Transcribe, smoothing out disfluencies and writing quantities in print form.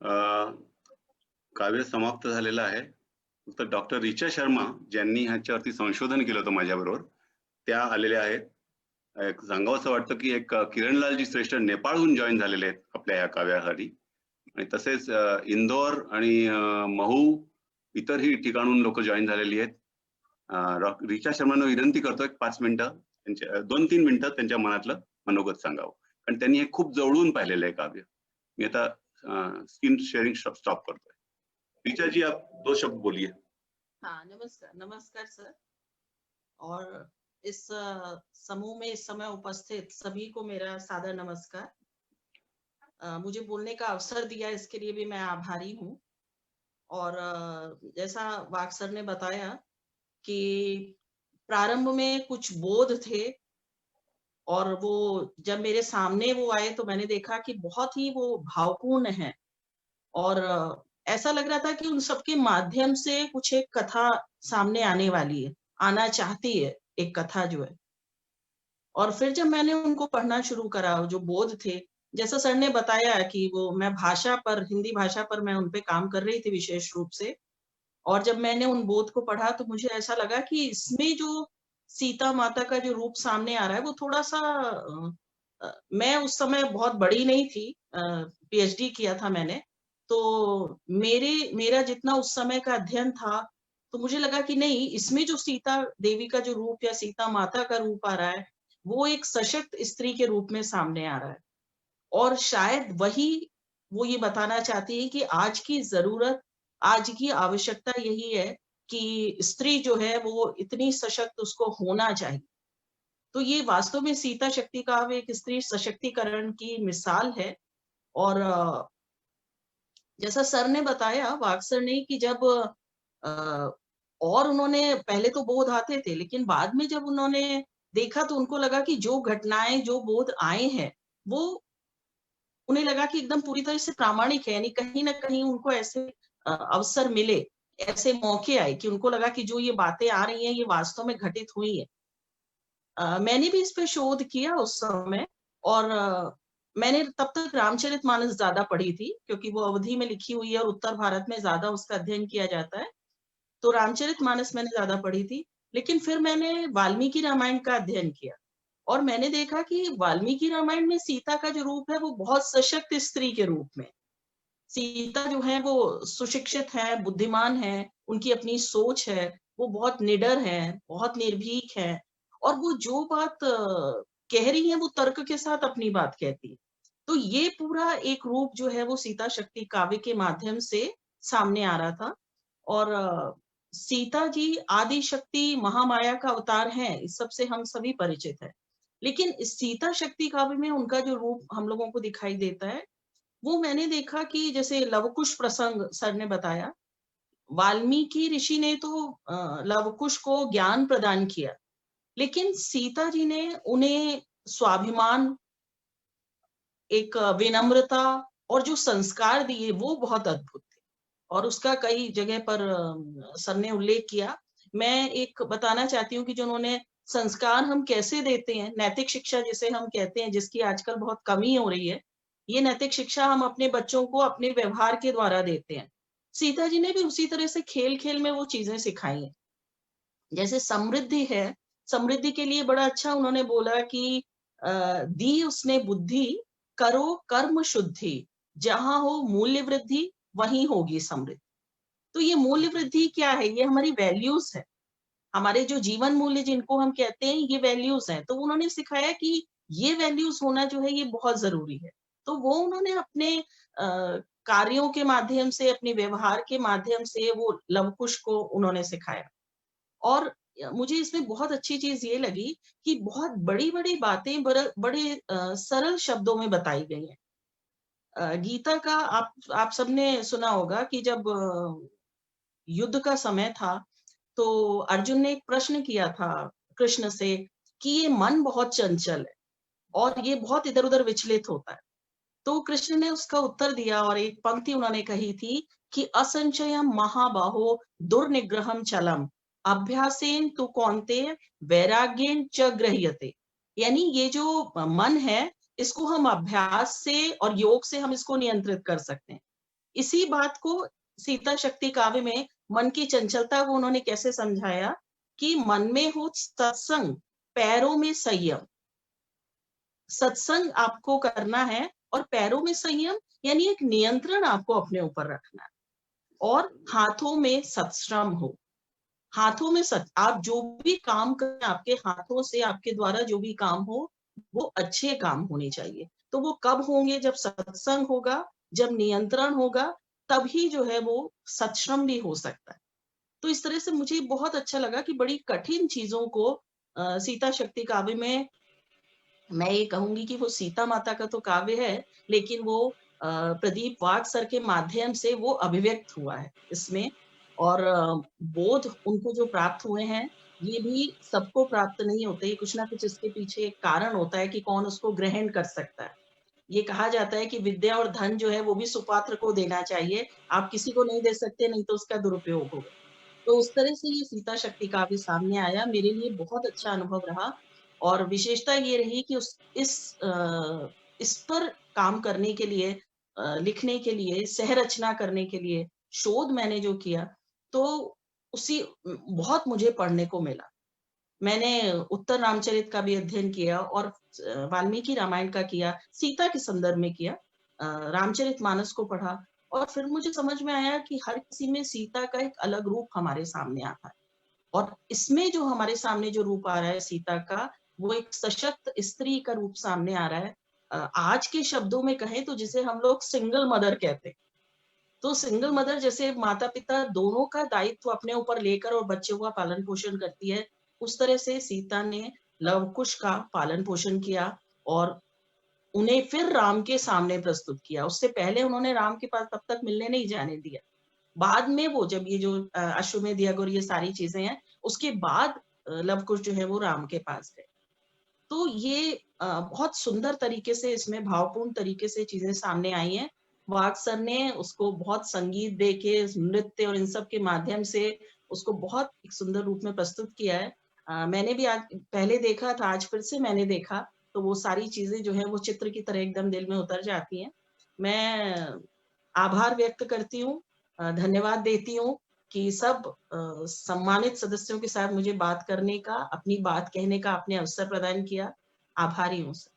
अ, काव्य समाप्त झालेलं आहे. फक्त डॉक्टर रिचा शर्मा ज्यांनी ह्याच्यावरती संशोधन केलं होतं माझ्याबरोबर, त्या आलेल्या आहेत. एक सांगावसं वाटतं, की एक किरणलालजी श्रेष्ठ नेपाळहून जॉइन झालेले आहेत आपल्या या काव्यासाठी. आणि तसेच इंदोर आणि महू इतरही ठिकाणून लोक जॉईन झालेली आहेत. रिचा शर्मांना विनंती करतो एक 5 मिनिटं त्यांच्या 2-3 मिनिटं त्यांच्या मनातलं मनोगत सांगावं. कारण त्यांनी हे खूप जवळून पाहिलेलं आहे काव्य. मी आता स्क्रीन शेअरिंग स्टॉप करतोय. रिचा जी आप 2 शब्द बोलिए. हाँ, नमस्कार, नमस्कार सर। और इस समूह में इस समय उपस्थित सभी को मेरा सादर नमस्कार। मुझे बोलने का अवसर दिया इसके लिए भी मैं आभारी हूँ। और जैसा वाक सर ने बताया कि प्रारंभ में कुछ बोध थे और वो जब मेरे सामने वो आए तो मैंने देखा कि बहुत ही वो भावपूर्ण है। और ऐसा लग रहा था कि उन सबके माध्यम से कुछ एक कथा सामने आने वाली है, आना चाहती है एक कथा जो है। और फिर जब मैंने उनको पढ़ना शुरू करा, जो बोध थे, जैसा सर ने बताया कि वो मैं भाषा पर, हिंदी भाषा पर मैं उन पे काम कर रही थी विशेष रूप से। और जब मैंने उन बोध को पढ़ा तो मुझे ऐसा लगा कि इसमें जो सीता माता का जो रूप सामने आ रहा है वो थोड़ा-सा मैं उस समय बहुत बड़ी नहीं थी, पीएचडी किया था मैंने। तो मेरा जितना उस समय का अध्ययन था, तो मुझे लगा कि नहीं, इसमें जो सीता देवी का जो रूप या सीता माता का रूप आ रहा है, वो एक सशक्त स्त्री के रूप में सामने आ रहा है। और शायद वही वो ये बताना चाहती है कि आज की ज़रूरत, आज की आवश्यकता यही है कि स्त्री जो है वो इतनी सशक्त उसको होना चाहिए। तो ये वास्तव में सीता शक्ति का अब एक स्त्री सशक्तिकरण की मिसाल है। और जैसा सर ने बताया, वाग सर ने, कि जब अ, और उन्होंने पहले तो बोध आते थे, लेकिन बाद में जब उन्होंने देखा तो उनको लगा कि जो घटनाएँ, जो बोध आए हैं, वो उन्हें लगा कि एकदम पूरी तरह से प्रामाणिक है, यानी कहीं न कहीं उनको ऐसे अवसर मिले, ऐसे मौके आए कि उनको लगा कि जो ये बातें आ रही हैं, ये वास्तव में घटित हुई हैं। मैंने भी इस पे शोध किया उस समय। और मैंने तब तक रामचरितमानस ज़्यादा पढ़ी थी, क्योंकि वो अवधी में लिखी हुई है और उत्तर भारत में ज़्यादा उसका अध्ययन किया जाता है। तो रामचरितमानस मैंने ज़्यादा पढ़ी थी, लेकिन फिर मैंने वाल्मीकि रामायण का अध्ययन किया। और मैंने देखा कि वाल्मीकि रामायण में सीता का जो रूप है वो बहुत सशक्त स्त्री के रूप में। सीता जो है वो सुशिक्षित है, बुद्धिमान है, उनकी अपनी सोच है, वो बहुत निडर है, बहुत निर्भीक है। और वो जो बात कह रही है वो तर्क के साथ अपनी बात कहती है। तो ये पूरा एक रूप जो है वो सीता शक्ति काव्य के माध्यम से सामने आ रहा था। और सीता जी आदि शक्ति महामाया का अवतार हैं, इस सब से हम सभी परिचित हैं। लेकिन इस सीता शक्ति काव्य में उनका जो रूप हम लोगों को दिखाई देता है, वो मैंने देखा कि जैसे लवकुश प्रसंग सर ने बताया, वाल्मीकि ऋषि ने तो लवकुश को ज्ञान प्रदान किया, लेकिन सीता जी ने उन्हें स्वाभिमान, एक विनम्रता और जो संस्कार दिए वो बहुत अद्भुत थे। और उसका कई जगह पर सर ने उल्लेख किया। मैं एक बताना चाहती हूँ कि जो उन्होंने संस्कार हम कैसे देते हैं, नैतिक शिक्षा जिसे हम कहते हैं, जिसकी आजकल बहुत कमी हो रही है, ये नैतिक शिक्षा हम अपने बच्चों को अपने व्यवहार के द्वारा देते हैं। सीता जी ने भी उसी तरह से खेल-खेल में वो चीज़ें सिखाई हैं। जैसे समृद्धि है, समृद्धि के लिए बड़ा अच्छा उन्होंने बोला कि दी उसने बुद्धि, करो कर्म शुद्धि, जहाँ हो मूल्य वृद्धि, वहीं होगी समृद्धि। तो ये मूल्य वृद्धि क्या है? ये हमारी वैल्यूज़ है। हमारे जो जीवन मूल्य जिनको हम कहते हैं, ये वैल्यूज़ हैं। तो उन्होंने सिखाया कि ये वैल्यूज़ होना जो है ये बहुत ज़रूरी है। तो वो उन्होंने अपने कार्यों के माध्यम से, अपने व्यवहार के माध्यम से वो लवकुश को उन्होंने सिखाया। और मुझे इसमें बहुत अच्छी चीज़ ये लगी कि बहुत बड़ी-बड़ी बातें बड़े सरल शब्दों में बताई गई हैं। गीता का आप सबने सुना होगा कि जब युद्ध का समय था, तो अर्जुन ने एक प्रश्न किया था कृष्ण से कि ये मन बहुत चंचल है और ये बहुत इधर-उधर विचलित होता है। तो कृष्ण ने उसका उत्तर दिया और एक पंक्ति उन्होंने कही थी कि असंचयम महाबाहो दुर्निग्रहम चलम अभ्यासेन तु कौन्तेय वैराग्येन च गृह्यते। यानी ये जो मन है, इसको हम अभ्यास से और योग से हम इसको नियंत्रित कर सकते हैं। इसी बात को सीता शक्ति काव्य में मन की चंचलता को उन्होंने कैसे समझाया कि मन में हो सत्संग, पैरों में संयम। सत्संग आपको करना है और पैरों में संयम यानी एक नियंत्रण आपको अपने ऊपर रखना है, और हाथों में सत्श्रम हो। हाथों में आप जो भी काम करें, आपके हाथों से आपके द्वारा जो भी काम हो वो अच्छे काम होने चाहिए। तो वो कब होंगे? जब सत्संग होगा, जब नियंत्रण होगा, तभी जो है वो सत्श्रम भी हो सकता है। तो इस तरह से मुझे बहुत अच्छा लगा कि बड़ी कठिन चीजों को सीता शक्ति काव्य में, मैं ये कहूंगी कि वो सीता माता का तो काव्य है, लेकिन वो प्रदीप वाग सर के माध्यम से वो अभिव्यक्त हुआ है इसमें। और बोध उनको जो प्राप्त हुए हैं, ये भी सबको प्राप्त नहीं होते, ये कुछ ना कुछ इसके पीछे एक कारण होता है कि कौन उसको ग्रहण कर सकता है। ये कहा जाता है कि विद्या और धन जो है वो भी सुपात्र को देना चाहिए, आप किसी को नहीं दे सकते, नहीं तो उसका दुरुपयोग होगा। तो उस तरह से ये सीता शक्ति काव्य सामने आया, मेरे लिए बहुत अच्छा अनुभव रहा। और विशेषता ये रही कि इस पर काम करने के लिए, लिखने के लिए, सह रचना करने के लिए, शोध मैंने जो किया, तो उसी बहुत मुझे पढ़ने को मिला। मैंने उत्तर रामचरित का भी अध्ययन किया और वाल्मीकि रामायण का किया, सीता के संदर्भ में किया, रामचरितमानस को पढ़ा, और फिर मुझे समझ में आया कि हर किसी में सीता का एक अलग रूप हमारे सामने आता है। और इसमें जो हमारे सामने जो रूप आ रहा है सीता का, वो एक सशक्त स्त्री का रूप सामने आ रहा है। आज के शब्दों में कहें तो जिसे हम लोग सिंगल मदर कहते हैं। तो सिंगल मदर जैसे माता पिता दोनों का दायित्व अपने ऊपर लेकर और बच्चों का पालन पोषण करती है, उस तरह से सीता ने लव कुश का पालन पोषण किया और उन्हें फिर राम के सामने प्रस्तुत किया। उससे पहले उन्होंने राम के पास तब तक मिलने नहीं जाने दिया। बाद में वो जब ये जो अश्वमेध यज्ञ और ये सारी चीजें हैं, उसके बाद लव कुश जो है वो राम के पास गए। तो ये बहुत सुंदर तरीके से इसमें भावपूर्ण तरीके से चीजें सामने आई हैं। वाग सर ने उसको बहुत संगीत देके, नृत्य और इन सब के माध्यम से उसको बहुत एक सुंदर रूप में प्रस्तुत किया है। मैंने भी आज पहले देखा था, आज फिर से मैंने देखा, तो वो सारी चीजें जो है वो चित्र की तरह एकदम दिल में उतर जाती हैं। मैं आभार व्यक्त करती हूँ, धन्यवाद देती हूँ कि सब सम्मानित सदस्यों के साथ मुझे बात करने का, अपनी बात कहने का आपने अवसर प्रदान किया। आभारी हूँ सर।